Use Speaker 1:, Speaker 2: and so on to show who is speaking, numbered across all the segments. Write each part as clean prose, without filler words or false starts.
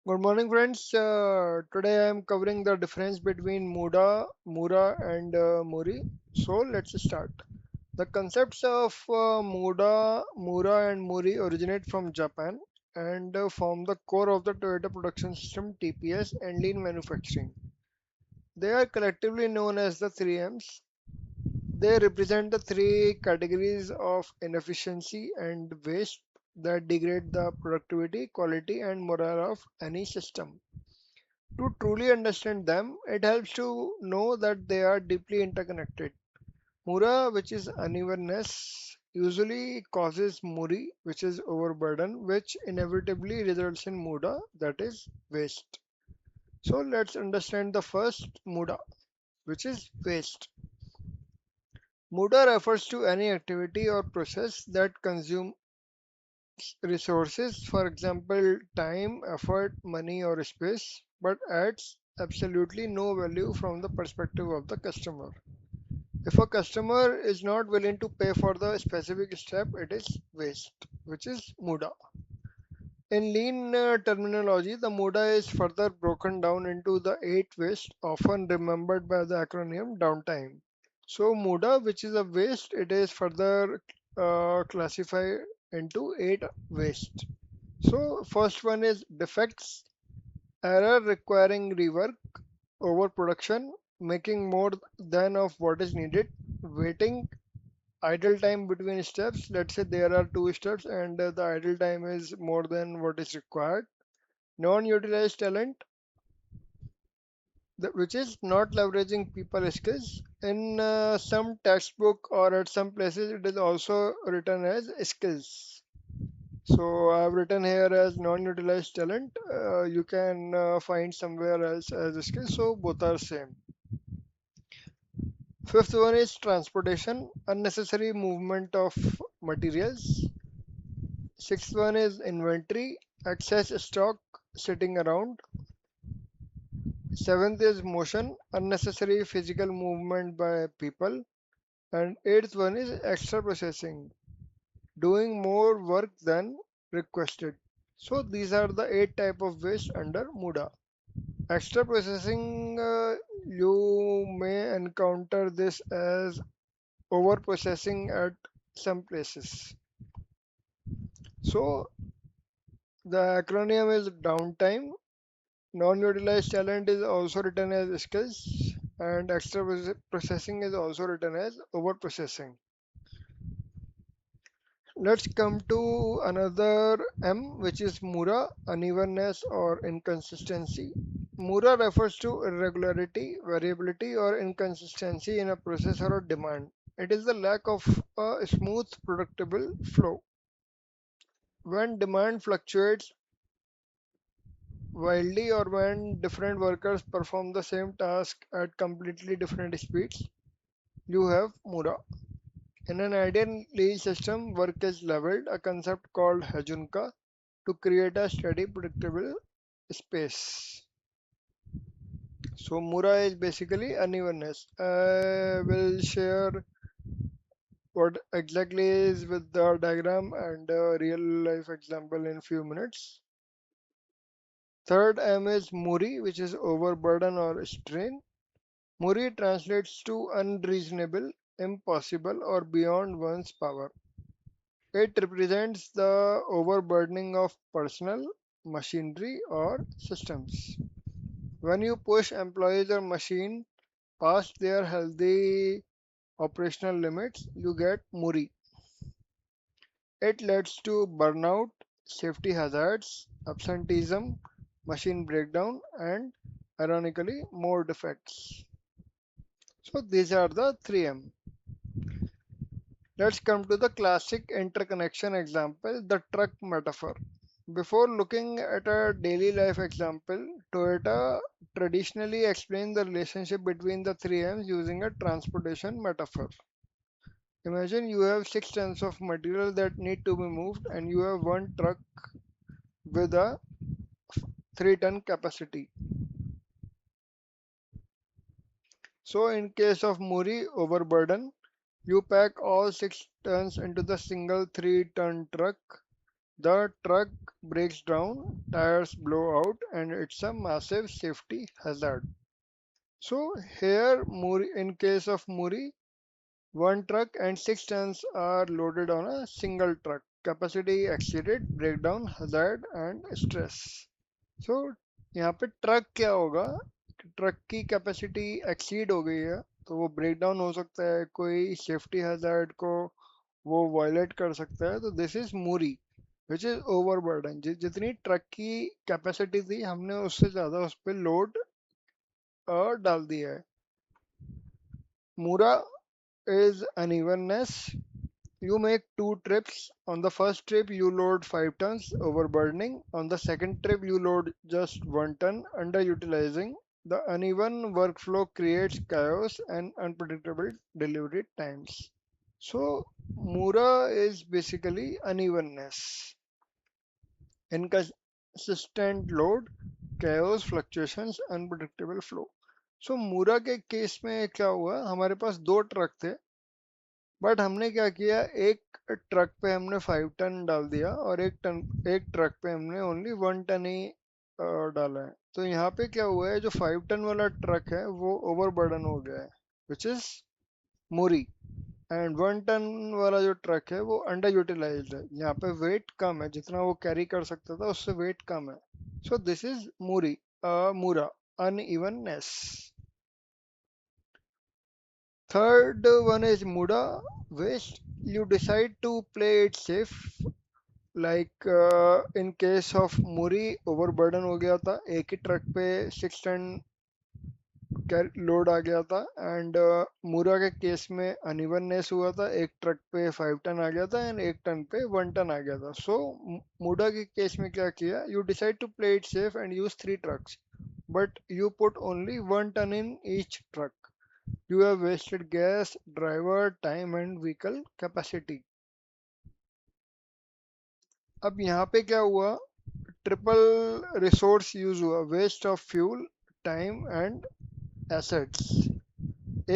Speaker 1: Good morning, friends. Today I am covering the difference between Muda, Mura, and Muri. So let's start. The concepts of Muda, Mura, and Muri originate from Japan and form the core of the Toyota production system (TPS) and lean manufacturing. They are collectively known as the 3Ms. They represent the three categories of inefficiency and waste that degrade the productivity, quality, and morale of any system. To truly understand them, it helps to know that they are deeply interconnected. Mura, which is unevenness, usually causes Muri, which is overburden, which inevitably results in Muda, that is waste. So let's understand the first Muda, which is waste. Muda refers to any activity or process that consumes resources, for example, time, effort, money, or space, but adds absolutely no value from the perspective of the customer. If a customer is not willing to pay for the specific step, it is waste, which is Muda. In lean terminology, the Muda is further broken down into the eight waste, often remembered by the acronym downtime. So Muda, which is a waste, it is further classified into eight waste. So first one is defects, error requiring rework, overproduction, making more than of what is needed, waiting, idle time between steps. Let's say there are two steps and the idle time is more than what is required. Non-utilized talent, which is not leveraging people skills. In some textbook or at some places, it is also written as skills. So I've written here as non-utilized talent. You can find somewhere else as a skill. So both are same. Fifth one is transportation, unnecessary movement of materials. Sixth one is inventory, excess stock sitting around. Seventh is motion, unnecessary physical movement by people. And eighth one is extra processing, doing more work than requested. So these are the eight type of waste under Muda. Extra processing, you may encounter this as over processing at some places. So the acronym is downtime. Non-utilized talent is also written as skills, and extra processing is also written as over processing. Let's come to another M, which is Mura, unevenness or inconsistency. Mura refers to irregularity, variability, or inconsistency in a process or a demand. It is the lack of a smooth, predictable flow. When demand fluctuates wildly or when different workers perform the same task at completely different speeds, you have Mura. In an ideal system, work is leveled, a concept called Hajunka, to create a steady, predictable space. So Mura is basically unevenness. I will share what exactly is with the diagram and a real life example in few minutes. Third M is Muri, which is overburden or strain. Muri translates to unreasonable, impossible, or beyond one's power. It represents the overburdening of personnel, machinery, or systems. When you push employees or machine past their healthy operational limits, you get Muri. It leads to burnout, safety hazards, absenteeism, machine breakdown, and ironically, more defects. So these are the 3M. Let's come to the classic interconnection example, the truck metaphor. Before looking at a daily life example, Toyota traditionally explained the relationship between the 3Ms using a transportation metaphor. Imagine you have 6 tons of material that need to be moved and you have one truck with a 3-ton capacity. So in case of Muri overburden, you pack all 6 tons into the single 3-ton truck. The truck breaks down, tires blow out, and it's a massive safety hazard. So here, in case of Muri, one truck and 6 tons are loaded on a single truck. Capacity exceeded, breakdown, hazard and stress. So यहाँ पे truck क्या होगा, truck की capacity exceed हो गई है तो वो ब्रेक डाउन हो सकता है, कोई सेफ्टी हैजार्ड को वो वायलेट कर सकता है, तो this is Muri which is overburden. जितनी ट्रक की कैपेसिटी थी हमने उससे ज़्यादा उस पर लोड डाल दिया है। मूरा is unevenness. You make two trips. On the first trip, you load 5 tons, overburdening. On the second trip, you load just 1 ton, underutilizing. The uneven workflow creates chaos and unpredictable delivery times. So, Mura is basically unevenness, inconsistent load, chaos, fluctuations, unpredictable flow. सो मूरा के case में क्या हुआ, हमारे पास दो truck थे, but हमने क्या किया, एक ट्रक पे हमने 5 टन डाल दिया और एक ट्रक पे हमने ओनली 1 टन ही डाला है। तो यहाँ पे क्या हुआ है, जो 5 टन वाला ट्रक है वो ओवरबर्डन हो गया है, which is muri. And 1 ton वाला जो ट्रक है वो अंडर यूटिलाइज्ड है, यहाँ पे वेट कम है, जितना वो कैरी कर सकता था उससे वेट कम है। So this is muri, mura, unevenness. Third one is Muda, which you decide to play it safe. Like in case of Muri, overburden हो गया था, एक ही ट्रक पे 6 टन लोड आ गया था। एंड मुरा के केस में अनइवननेस हुआ था, एक ट्रक पे 5 टन आ गया था एंड एक टन पे 1 टन आ गया था। सो मुडा के केस में क्या किया, you decide to play it safe and use 3 trucks, but you put only 1 ton in each truck. You have wasted gas, driver, time and vehicle capacity. अब यहाँ पे क्या हुआ, ट्रिपल रिसोर्स यूज हुआ, waste of fuel, time and assets.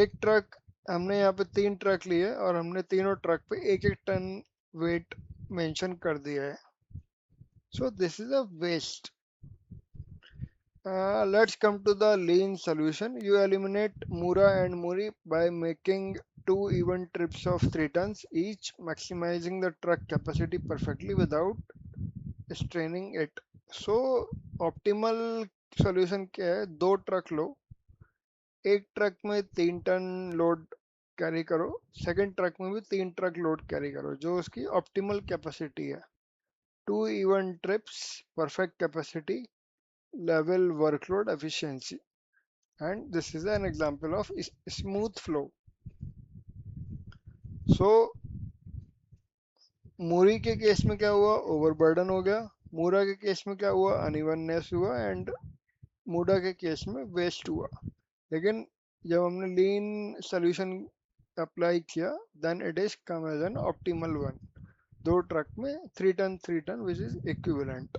Speaker 1: एक truck, हमने यहाँ पे 3 ट्रक लिए और हमने तीनों ट्रक पे एक एक टन वेट मेंशन कर दिया है। So this is a waste. Let's come to the lean solution. You eliminate Mura and Muri by making two even trips of 3 tons each, maximizing the truck capacity perfectly without straining it. So, optimal solution क्या है, दो truck लो, एक truck में 3 ton load carry करो, second truck में भी 3 truck load carry करो, जो उसकी ऑप्टिमल कैपेसिटी है। Two even trips, perfect capacity, level workload efficiency, and this is an example of smooth flow. So मूरी के केस में क्या हुआ, ओवरबर्डन हो गया, मूरा के केस में क्या हुआ, अनइवननेस हुआ एंड मूडा के केस में वेस्ट हुआ। लेकिन जब हमने लीन सोल्यूशन अप्लाई किया, then it is come as an optimal one, दो ट्रक में 3 ton which is equivalent.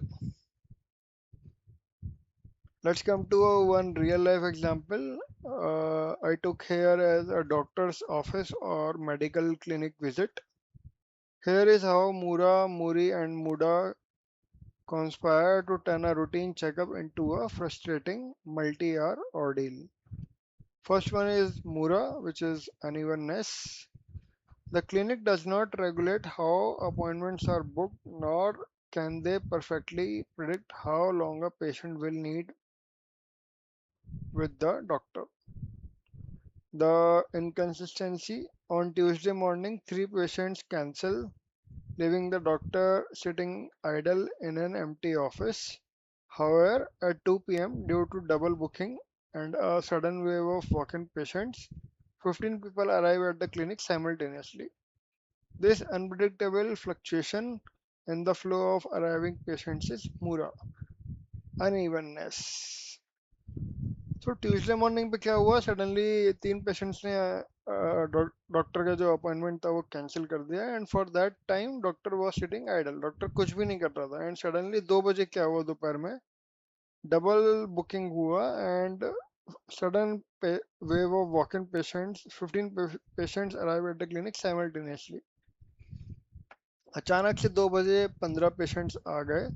Speaker 1: Let's come to one real life example. I took here as a doctor's office or medical clinic visit. Here is how Mura, Muri, and Muda conspire to turn a routine checkup into a frustrating multi-hour ordeal. First one is Mura, which is unevenness. The clinic does not regulate how appointments are booked, nor can they perfectly predict how long a patient will need with the doctor. The inconsistency: on Tuesday morning, 3 patients cancel, leaving the doctor sitting idle in an empty office. However, at 2 p.m., due to double booking and a sudden wave of walk-in patients, 15 people arrive at the clinic simultaneously. This unpredictable fluctuation in the flow of arriving patients is Mura, unevenness. तो Tuesday morning पे क्या हुआ, suddenly 3 patients ने doctor का जो appointment था वो cancel कर दिया, and for that time doctor was sitting idle, doctor कुछ भी नहीं कर रहा था। एंड सडनली 2 बजे क्या हुआ, दोपहर में डबल बुकिंग हुआ and sudden wave of walk in patients, 15 patients arrive at the clinic simultaneously. अचानक से 2 बजे 15 पेशेंट्स आ गए.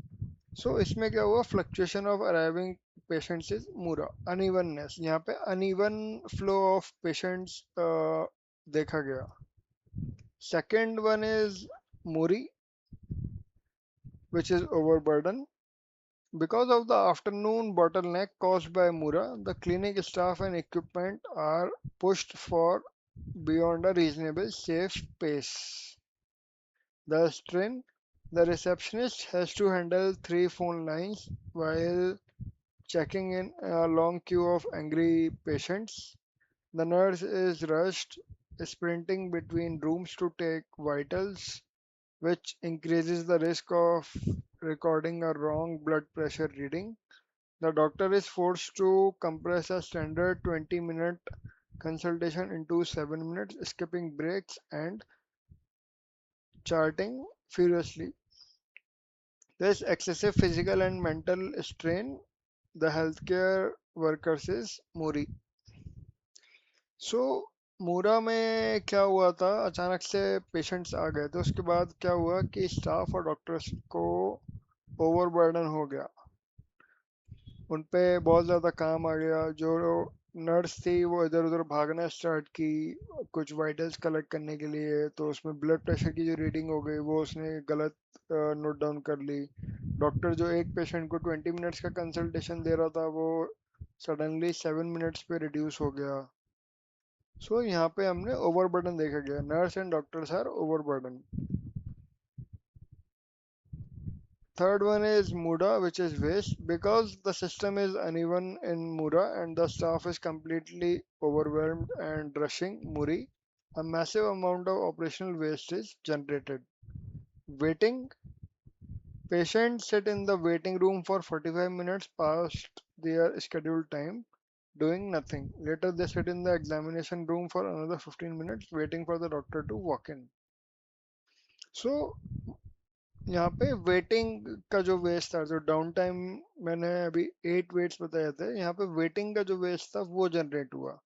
Speaker 1: सो इसमें क्या हुआ, fluctuation of arriving patients is mura. Unevenness, यहाँ पे अनइवन फ्लो ऑफ पेशेंट्स देखा गया. Second one is Muri, which is overburden. Because of the afternoon bottleneck caused by Mura, the clinic staff and equipment are pushed for beyond a reasonable safe pace. The strain, the receptionist has to handle 3 phone lines while checking in a long queue of angry patients. The nurse is rushed, sprinting between rooms to take vitals, which increases the risk of recording a wrong blood pressure reading. The doctor is forced to compress a standard 20-minute consultation into 7 minutes, skipping breaks and charting furiously. This excessive physical and mental strain the healthcare workers is Muri. सो मूरा में क्या हुआ था, अचानक से patients आ गए तो उसके बाद क्या हुआ कि स्टाफ और डॉक्टर्स को ओवरबर्डन हो गया. उन पे बहुत ज़्यादा काम आ गया. जो नर्स थी वो इधर उधर भागना स्टार्ट की कुछ वाइटल्स कलेक्ट करने के लिए. तो उसमें ब्लड प्रेशर की जो रीडिंग हो गई वो उसने गलत नोट डाउन कर ली. डॉक्टर जो एक पेशेंट को 20 मिनट्स का कंसल्टेशन दे रहा था वो सडनली 7 मिनट्स पे रिड्यूस हो गया. सो यहाँ पे हमने ओवरबर्डन देखा गया. Nurse and doctors are overburden. Third one is Muda, which is waste. Because the system is uneven in Mura and the staff is completely overwhelmed and rushing Muri, a massive amount of operational waste is generated. Waiting. Patients sit in the waiting room for 45 minutes past their scheduled time, doing nothing. Later, they sit in the examination room for another 15 minutes, waiting for the doctor to walk in. So, यहाँ पे waiting का जो waste था, जो down time मैंने अभी 8 weights बताए थे, यहाँ पे वेटिंग का जो वेस्ट था वो जनरेट हुआ.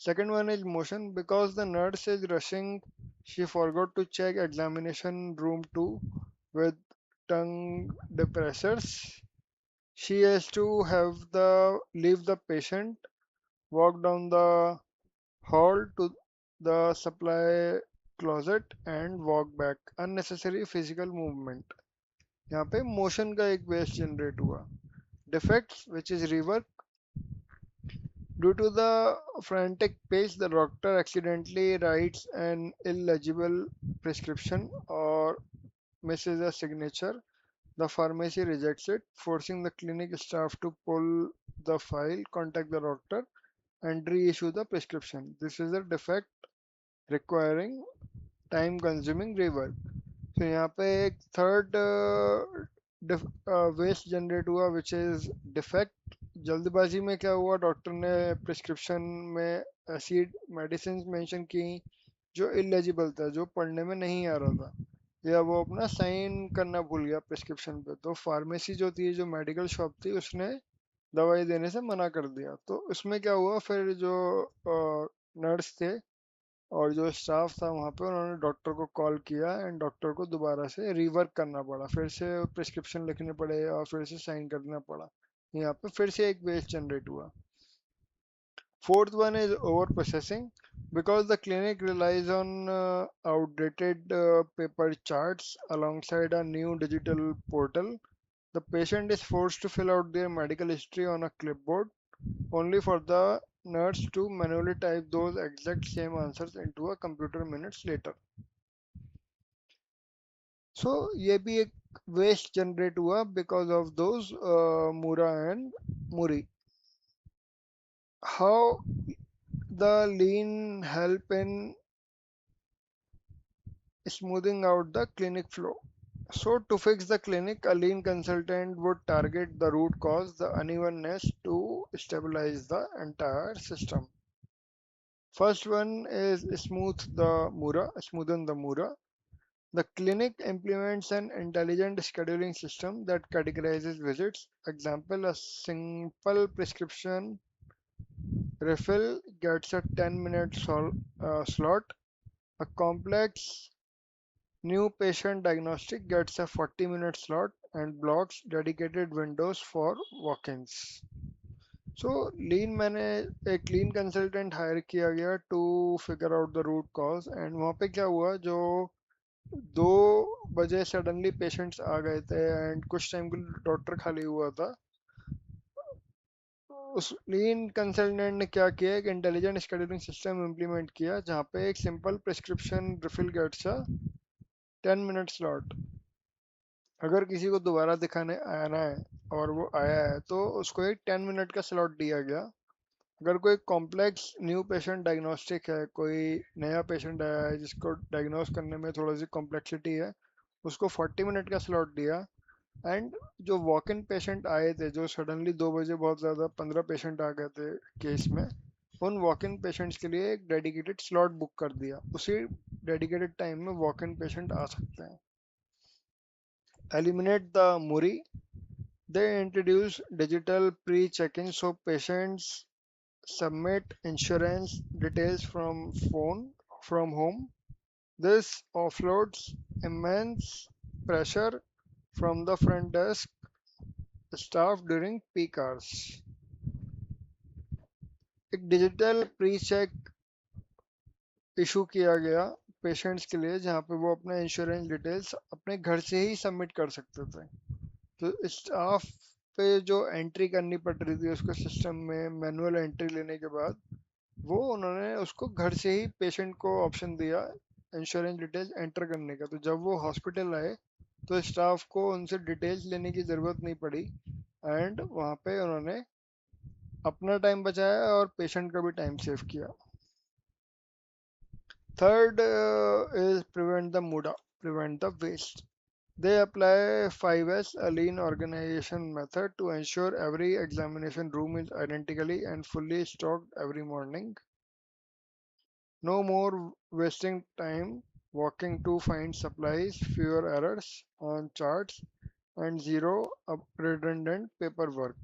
Speaker 1: Second one is motion. Because the nurse is rushing, she forgot to check examination room 2 with tongue depressors. She has to have the leave the patient, walk down the hall to the supply closet and walk back. Unnecessary physical movement. यहाँ पे motion का एक waste generate हुआ. Defects which is rework. Due to the frantic pace, the doctor accidentally writes an illegible prescription or misses a signature. The pharmacy rejects it, forcing the clinic staff to pull the file, contact the doctor, and reissue the prescription. This is a defect requiring time consuming rework. तो यहाँ पे एक third waste generate हुआ which is defect. जल्दबाजी में क्या हुआ, doctor ने प्रिस्क्रिप्शन में ऐसी मेडिसिन मेंशन की जो इलेजिबल था, जो पढ़ने में नहीं आ रहा था, या वो अपना साइन करना भूल गया प्रिस्क्रिप्शन पे. तो फार्मेसी जो थी, जो मेडिकल शॉप थी, उसने दवाई देने से मना कर दिया. तो उसमें क्या हुआ, फिर जो नर्स थे और जो स्टाफ था वहाँ पे, उन्होंने डॉक्टर को कॉल किया एंड डॉक्टर को दोबारा से रीवर्क करना पड़ा, फिर से प्रिस्क्रिप्शन लिखने पड़े और फिर से साइन करना पड़ा. यहाँ पे फिर से एक वेस्ट जनरेट हुआ. Fourth one is over processing. because the clinic relies on outdated paper charts alongside a new digital portal, the patient is forced to fill out their medical history on a clipboard, only for the nurse to manually type those exact same answers into a computer minutes later. So ये भी एक waste generate हुआ because of those Mura and Muri. How the lean help in smoothing out the clinic flow. So to fix the clinic, a lean consultant would target the root cause, the unevenness, to stabilize the entire system. First one is smoothen the Mura. The clinic implements an intelligent scheduling system that categorizes visits. Example, a simple prescription refill gets a 10-minute slot. A complex New patient diagnostic gets a 40-minute slot and blocks dedicated windows for walk-ins. So lean मैंने एक lean consultant hire किया गया to figure out the root cause and वहाँ पे क्या हुआ जो 2 बजे सडनली पेशेंट्स आ गए थे एंड कुछ टाइम के लिए डॉक्टर खाली हुआ था। उस लीन कंसल्टेंट ने क्या किया, एक इंटेलिजेंट शेड्यूलिंग सिस्टम इम्प्लीमेंट किया जहाँ पे एक simple prescription refill gets a 10 minute slot. अगर किसी को दोबारा दिखाने आना है और वो आया है तो उसको एक 10 मिनट का स्लॉट दिया गया। अगर कोई कॉम्प्लेक्स न्यू पेशेंट डायग्नोस्टिक है, कोई नया पेशेंट आया है जिसको डायग्नोस करने में थोड़ा सी कॉम्प्लेक्सिटी है, उसको 40 मिनट का स्लॉट दिया। एंड जो वॉक इन पेशेंट आए थे, जो सडनली 2 बजे बहुत ज़्यादा 15 पेशेंट आ गए थे केस में, उन वॉक इन पेशेंट्स के लिए एक डेडिकेटेड स्लॉट बुक कर दिया। उसी डेडिकेटेड टाइम में वॉक इन पेशेंट आ सकते हैं। Eliminate the Muri. They introduce digital pre-check-in so patients submit insurance details from home. This offloads immense pressure from the front desk staff during peak hours. एक digital pre check issue किया गया patients के लिए जहाँ पे वो अपने insurance details अपने घर से ही सबमिट कर सकते थे। तो स्टाफ पे जो एंट्री करनी पड़ रही थी उसको सिस्टम में मैनुअल एंट्री लेने के बाद, वो उन्होंने उसको घर से ही पेशेंट को ऑप्शन दिया इंश्योरेंस डिटेल्स एंटर करने का। तो जब वो हॉस्पिटल आए तो स्टाफ को उनसे डिटेल्स लेने की ज़रूरत नहीं पड़ी एंड वहाँ पे उन्होंने अपना टाइम बचाया और पेशेंट का भी टाइम सेव किया। थर्ड इज प्रिवेंट द मुडा, prevent the waste. They apply 5S, a lean organization method, to ensure every examination room is identically and fully stocked every morning. No more wasting time walking to find supplies, fewer errors on charts, and zero redundant paperwork.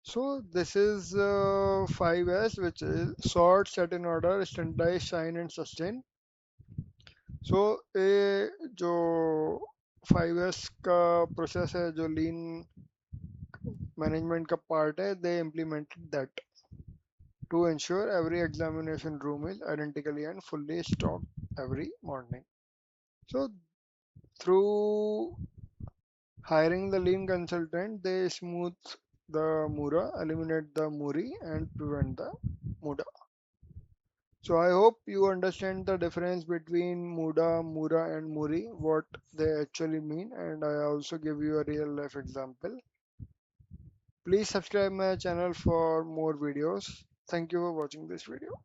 Speaker 1: So this is 5S, which is sort, set in order, standardize, shine, and sustain. सो ये जो 5S का process है, जो लीन management का part है, they implemented that to ensure every examination room is identically and fully stocked every morning. So through hiring the lean consultant, they smooth the Mura, eliminate the Muri, and prevent the Muda. So I hope you understand the difference between Muda, Mura, and Muri, what they actually mean, and I also give you a real life example. Please subscribe my channel for more videos. Thank you for watching this video.